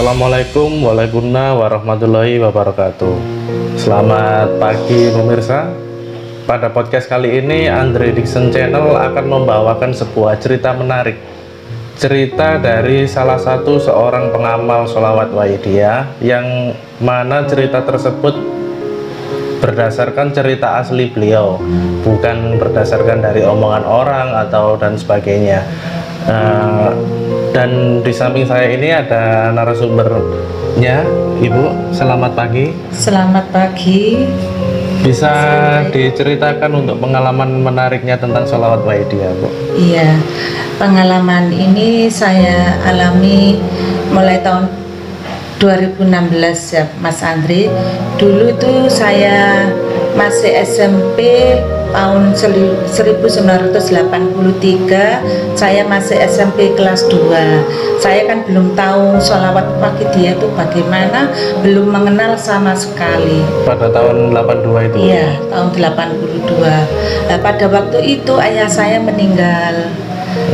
Assalamualaikum warahmatullahi wabarakatuh. Selamat pagi pemirsa. Pada podcast kali ini Andre Dixon Channel akan membawakan sebuah cerita menarik. Cerita dari salah satu seorang pengamal sholawat Wahidiyah, yang mana cerita tersebut berdasarkan cerita asli beliau, bukan berdasarkan dari omongan orang atau dan sebagainya. Dan di samping saya ini ada narasumbernya, Ibu. Selamat pagi. Selamat pagi. Bisa diceritakan untuk pengalaman menariknya tentang sholawat Wahidiyah, Bu? Iya, pengalaman ini saya alami mulai tahun 2016 ya, Mas Andri. Dulu tuh saya masih SMP tahun 1983, saya masih SMP kelas 2. Saya kan belum tahu sholawat Wahidiyah itu bagaimana, belum mengenal sama sekali. Pada tahun 82 itu? Iya, tahun 82. Nah, pada waktu itu ayah saya meninggal.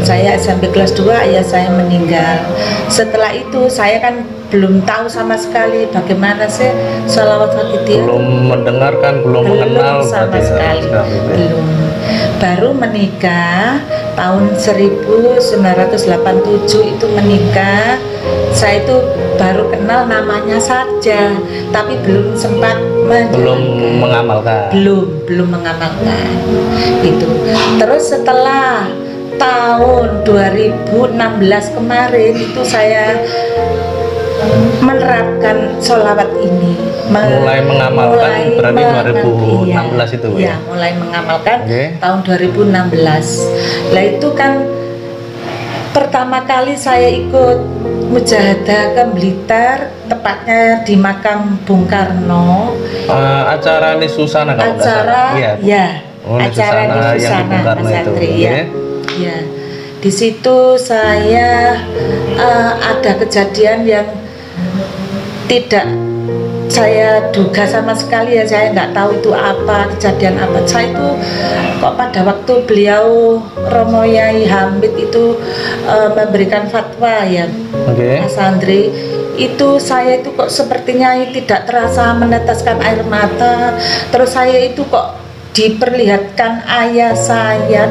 Saya SMP kelas 2, ayah saya meninggal. Setelah itu saya kan belum tahu sama sekali bagaimana sih sholawat Wahidiyah. Belum mendengarkan, belum mengenal sama sekali. Belum. Baru menikah tahun 1987 itu menikah. Saya itu baru kenal namanya saja, tapi belum sempat menjalankan. Belum mengamalkan itu. Terus setelah tahun 2016 kemarin itu saya menerapkan sholawat ini, mulai mengamalkan. Berarti 2016 itu ya? Iya, mulai mengamalkan tahun 2016. Lah itu kan pertama kali saya ikut mujahadah ke Blitar, tepatnya di makam Bung Karno. Acara Nisusana kalau acara ya, acara Nisusana yang di Bung Karno itu. Ya, di situ saya ada kejadian yang tidak saya duga sama sekali ya. Saya nggak tahu itu apa, kejadian apa. Saya itu kok pada waktu beliau Romo Yai Hamid itu memberikan fatwa ya, Mas Andri, itu saya itu kok sepertinya tidak terasa meneteskan air mata. Terus saya itu kok diperlihatkan ayah saya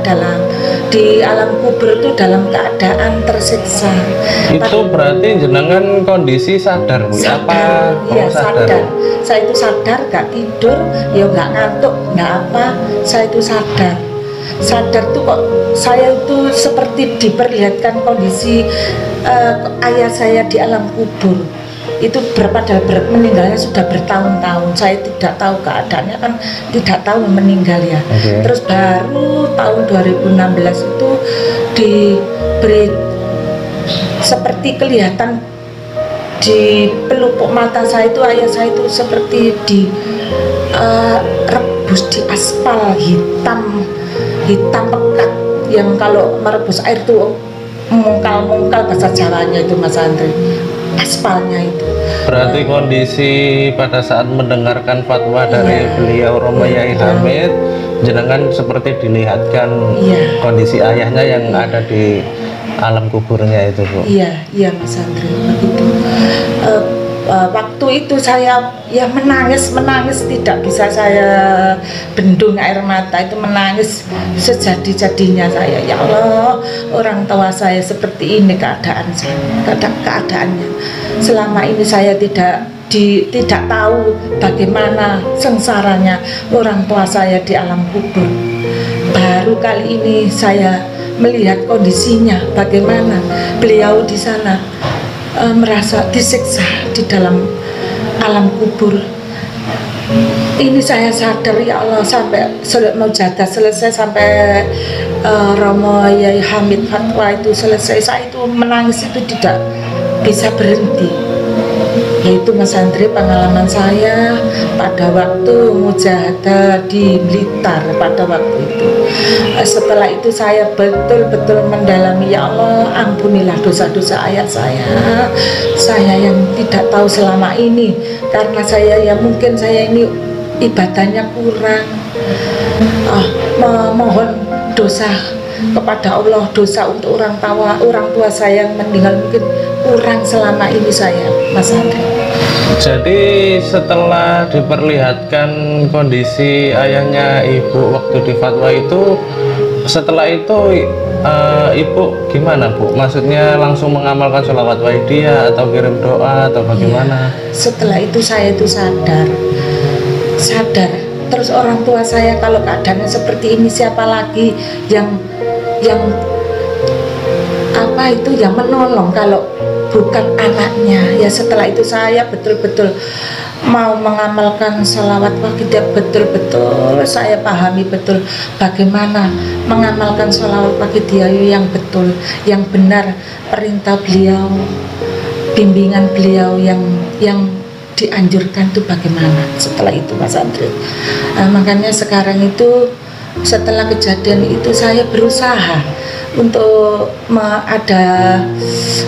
di alam kubur itu dalam keadaan tersiksa. Itu berarti jenengan kondisi sadar, Bu? Sadar, iya sadar. Saya itu sadar, gak tidur, ya gak ngantuk, gak apa. Saya itu sadar. Sadar tuh kok saya itu seperti diperlihatkan kondisi ayah saya di alam kubur. Itu meninggalnya sudah bertahun-tahun. Saya tidak tahu keadaannya, kan tidak tahu meninggal ya. Terus baru tahun 2016 itu diberi seperti kelihatan di pelupuk mata saya itu, ayah saya itu seperti rebus di aspal hitam pekat, yang kalau merebus air itu mungkal bahasa Jawanya itu, Mas Andri, aspalnya itu. Berarti kondisi pada saat mendengarkan fatwa dari beliau Romo Yai Hamid, jenengan seperti dilihatkan kondisi ayahnya yang ada di alam kuburnya itu, Bu. Iya Mas Andri, begitu. Waktu itu saya ya menangis tidak bisa saya bendung air mata, itu menangis sejadi-jadinya saya. Ya Allah, orang tua saya seperti ini keadaannya. Selama ini saya tidak tahu bagaimana sengsaranya orang tua saya di alam kubur. Baru kali ini saya melihat kondisinya, bagaimana beliau di sana merasa disiksa di dalam alam kubur. Ini saya sadar, ya Allah, sampai mujahadah selesai, sampai Romo Yai Hamid fatwa itu selesai, saya itu menangis itu tidak bisa berhenti. Yaitu, Mas Andri, pengalaman saya pada waktu mujahadah di Blitar pada waktu itu. Setelah itu saya betul-betul mendalami, ya Allah, ampunilah dosa-dosa ayah saya yang tidak tahu selama ini, karena saya ya mungkin saya ini ibadahnya kurang. Mohon dosa kepada Allah, dosa untuk orang tua saya yang meninggal mungkin kurang selama ini saya, Mas Andre. Jadi setelah diperlihatkan kondisi ayahnya ibu waktu di fatwa itu, setelah itu ibu gimana Bu? Maksudnya langsung mengamalkan sholawat waidiyah atau kirim doa atau bagaimana? Setelah itu saya itu sadar. Terus orang tua saya kalau keadaannya seperti ini, siapa lagi yang yang menolong kalau bukan anaknya. Ya setelah itu saya betul-betul mau mengamalkan sholawat waidiyah, betul-betul saya pahami betul bagaimana mengamalkan sholawat waidiyah yang betul, yang benar, perintah beliau, bimbingan beliau yang dianjurkan itu bagaimana. Setelah itu Mas Andre, makanya sekarang itu setelah kejadian itu saya berusaha untuk ada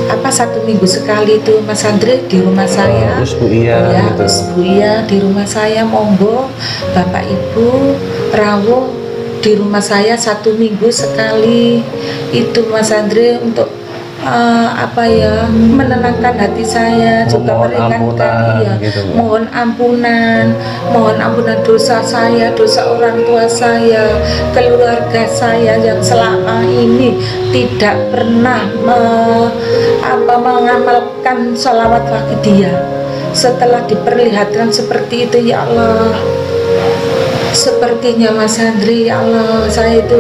1 minggu sekali itu Mas Andre di rumah saya, usbuiyah di rumah saya, monggo Bapak Ibu rawuh di rumah saya 1 minggu sekali itu Mas Andre, untuk menenangkan hati saya, juga meringankan mohon ampunan dosa saya, dosa orang tua saya, keluarga saya yang selama ini tidak pernah mengamalkan sholawat waidiyah. Setelah diperlihatkan seperti itu, ya Allah, sepertinya Mas Andri, ya Allah, saya itu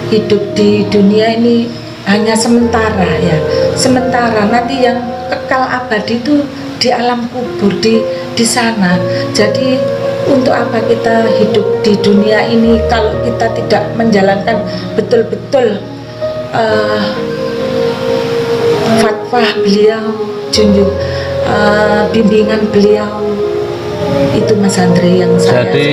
hidup di dunia ini hanya sementara, nanti yang kekal abadi itu di alam kubur, di sana. Jadi untuk apa kita hidup di dunia ini kalau kita tidak menjalankan betul-betul fatwa beliau, junjung bimbingan beliau itu Mas Andre yang saya. Jadi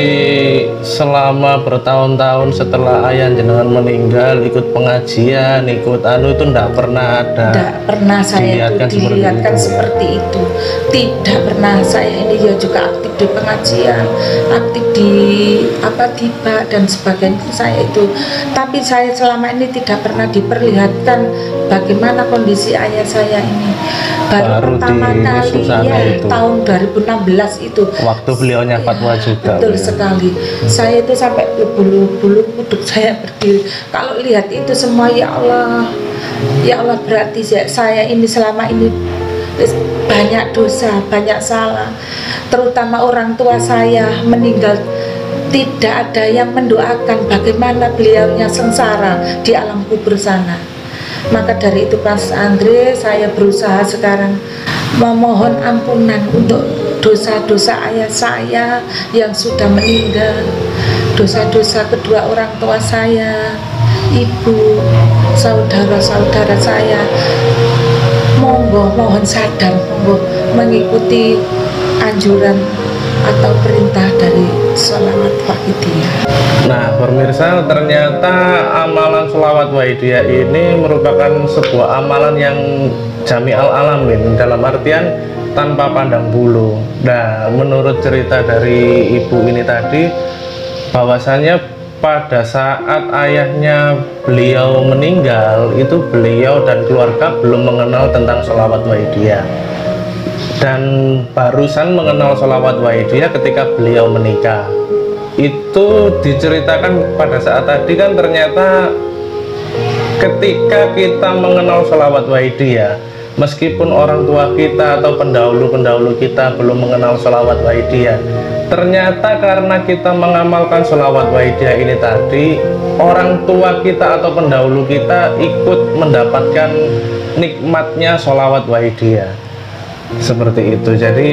selama bertahun-tahun setelah ayah jenengan meninggal ikut pengajian, ikut itu enggak pernah ada. Tidak pernah saya dilihatkan seperti itu. Tidak pernah. Saya ini ya juga aktif di pengajian, aktif di tiba dan sebagainya saya itu. Tapi saya selama ini tidak pernah diperlihatkan bagaimana kondisi ayah saya ini. Baru pertama kali itu tahun 2016 itu. Waktu beliaunya fatwa juga. Betul sekali. Saya itu sampai bulu kuduk saya berdiri. Kalau lihat itu semua, ya Allah berarti saya ini selama ini banyak dosa, banyak salah. Terutama orang tua saya meninggal, tidak ada yang mendoakan bagaimana beliaunya sengsara di alam kubur sana. Maka dari itu Mas Andre, saya berusaha sekarang memohon ampunan untuk dosa-dosa ayah saya yang sudah meninggal, dosa-dosa kedua orang tua saya, ibu, saudara-saudara saya. Monggo mohon sadar, monggo mengikuti anjuran atau perintah dari sholawat waidiyah. Nah pemirsa, ternyata amalan sholawat waidiyah ini merupakan sebuah amalan yang jami'al alamin, dalam artian tanpa pandang bulu. Nah menurut cerita dari ibu ini tadi, bahwasannya pada saat ayahnya beliau meninggal itu beliau dan keluarga belum mengenal tentang sholawat waidiyah, dan barusan mengenal sholawat waidiyah ketika beliau menikah. Itu diceritakan pada saat tadi kan, ternyata ketika kita mengenal sholawat waidiyah, meskipun orang tua kita atau pendahulu-pendahulu kita belum mengenal sholawat waidiyah, ternyata karena kita mengamalkan sholawat waidiyah ini tadi, orang tua kita atau pendahulu kita ikut mendapatkan nikmatnya sholawat waidiyah. Seperti itu. Jadi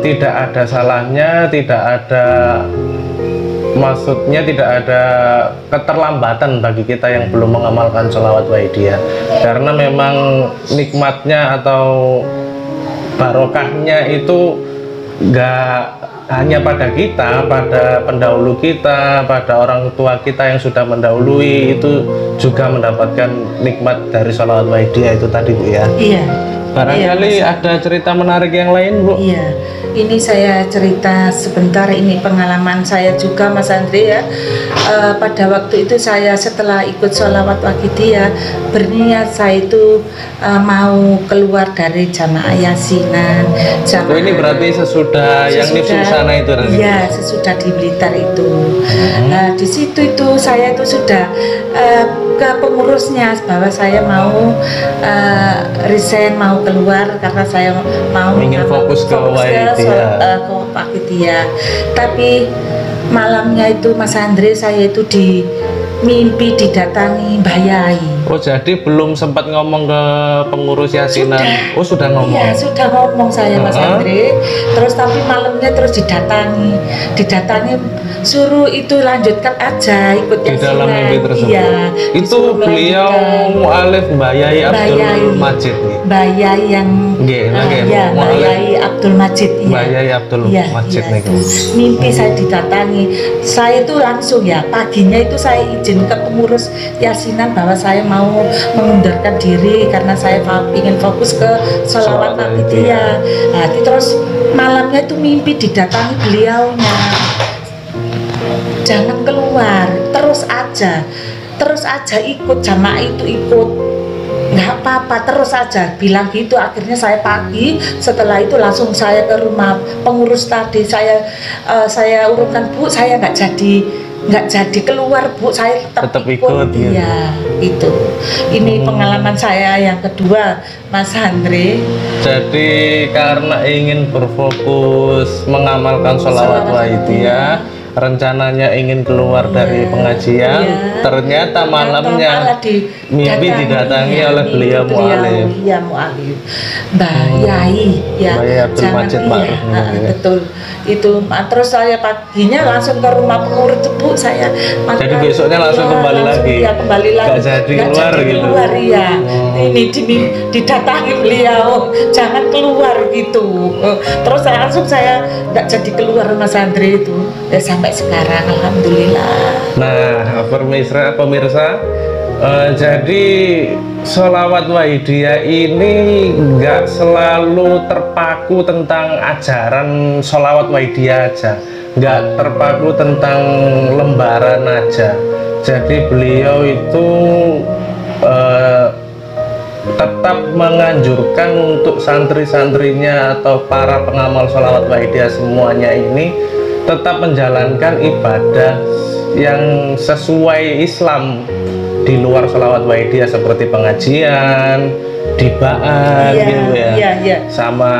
tidak ada salahnya, tidak ada, maksudnya tidak ada keterlambatan bagi kita yang belum mengamalkan sholawat waidiyah, karena memang nikmatnya atau barokahnya itu gak hanya pada kita, pada pendahulu kita, pada orang tua kita yang sudah mendahului, itu juga mendapatkan nikmat dari sholawat waidiyah itu tadi Bu ya. Iya. Barangkali ada cerita menarik yang lain Bu? Iya, Ini saya cerita sebentar, ini pengalaman saya juga Mas Andre ya. Pada waktu itu saya setelah ikut sholawat Waqidiyah berniat saya itu mau keluar dari jamaah yasinan. Ini berarti sesudah yang nifsu sana itu? Iya, sesudah di Blitar itu. Di situ itu saya itu sudah ke pengurusnya bahwa saya mau resign, mau keluar karena saya mau ingin fokus ke Waqidiyah. Tapi malamnya itu Mas Andre, saya itu di mimpi didatangi Mbah Yai. Oh, jadi belum sempat ngomong ke pengurus yasinan? Oh, sudah ngomong? Iya, sudah ngomong saya Mas Andre. Terus tapi malamnya terus didatangi, suruh itu lanjutkan aja ikut di dalam mimpi tersebut. Iya, itu beliau mu'alif Mbah Yai Abdul Majid nih. Mbah Yai yang Mbah Yai Abdul Majid. Mbah Yai Abdul Majid nih. Mimpi saya didatangi. Saya itu langsung ya, paginya itu saya izin ke pengurus yasinan bahwa saya mau mengundurkan diri karena saya ingin fokus ke sholawat Waqidiyah. Nah, terus malamnya itu mimpi didatangi beliaunya. Jangan keluar, terus aja ikut jamaah itu, ikut, nggak apa-apa, terus aja bilang gitu. Akhirnya saya pagi setelah itu langsung saya ke rumah pengurus tadi, saya urutkan, Bu, saya nggak jadi keluar, Bu, saya tetap ikut. Iya, itu. Ini pengalaman saya yang kedua, Mas Andre. Jadi karena ingin berfokus mengamalkan sholawat Waqidiyah, rencananya ingin keluar dari pengajian, ternyata malamnya mimpi didatangi oleh beliau mu'alif. Iya, mu'alif Mbah Yai ya, Mbah Yai Abdul Majid Ma'ruf. Betul itu. Terus saya paginya langsung ke rumah pengurus, Bu, saya jadi besoknya langsung kembali lagi. Ya, kembali lagi. Gak jadi keluar gitu. Ya. Ini didatangi beliau, jangan keluar gitu. Terus langsung saya nggak jadi keluar Mas Andre itu. Sampai sekarang alhamdulillah. Nah, pemirsa, jadi sholawat Waqidiyah ini nggak selalu terpaku tentang ajaran sholawat Waqidiyah aja, nggak terpaku tentang lembaran aja. Jadi beliau itu tetap menganjurkan untuk santri-santrinya atau para pengamal sholawat Waqidiyah semuanya ini tetap menjalankan ibadah yang sesuai Islam di luar sholawat Waqidiyah, seperti pengajian, dibaan, gitu ya, sama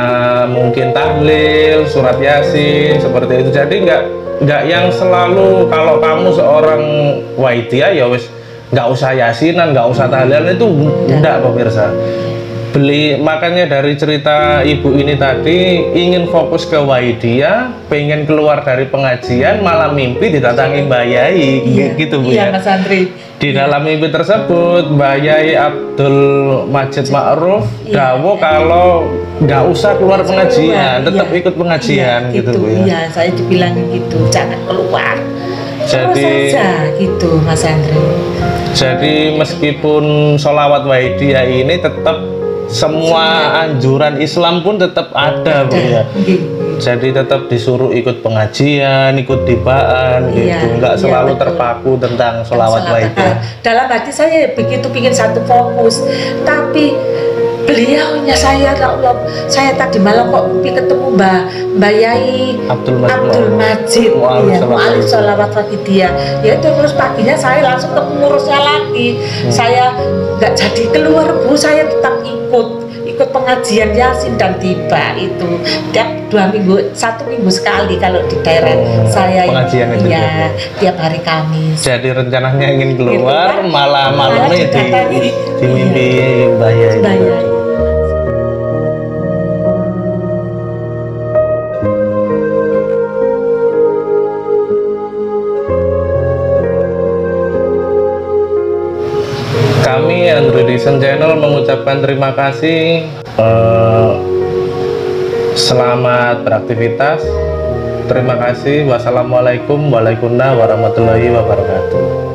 mungkin tahlil, surat yasin, seperti itu. Jadi nggak yang selalu kalau kamu seorang Waqidiyah ya wis nggak usah yasinan, nggak usah tahlilan, itu enggak, pemirsa. Makanya dari cerita ibu ini tadi, ingin fokus ke Waqidiyah, pengen keluar dari pengajian, malam mimpi didatangi Mbah Yai, gitu Bu ya. Mas Andri. Di dalam mimpi tersebut Mbah Yai Abdul Majid Ma'ruf dawuh kalau nggak usah keluar pengajian, tetap ikut pengajian, gitu Bu ya. Iya, saya dibilangin gitu, jangan keluar. Jadi saja gitu Mas Andri. Jadi meskipun sholawat Waqidiyah ini tetap semua anjuran Islam pun tetap ada Bu ya. Jadi tetap disuruh ikut pengajian, ikut dibaan, gitu. Nggak selalu terpaku tentang sholawat Waqidiyah. Dalam hati saya begitu pingin satu fokus, tapi beliaunya saya tadi malam kok mimpi ketemu Mbah Yai Abdul Majid, mu'alif sholawat Waqidiyah. Ya itu terus paginya saya langsung ke pengurusnya lagi. Saya nggak jadi keluar Bu, saya tetap ikut pengajian yasin dan tiba itu tiap 2 minggu, 1 minggu sekali kalau di daerah saya pengajian itu ya, tiap hari Kamis. Jadi rencananya ingin keluar, malah malamnya di mimpi Mbah Yai. Kami Android Edition Channel mengucapkan terima kasih. Selamat beraktivitas. Terima kasih. Wassalamualaikum warahmatullahi wabarakatuh.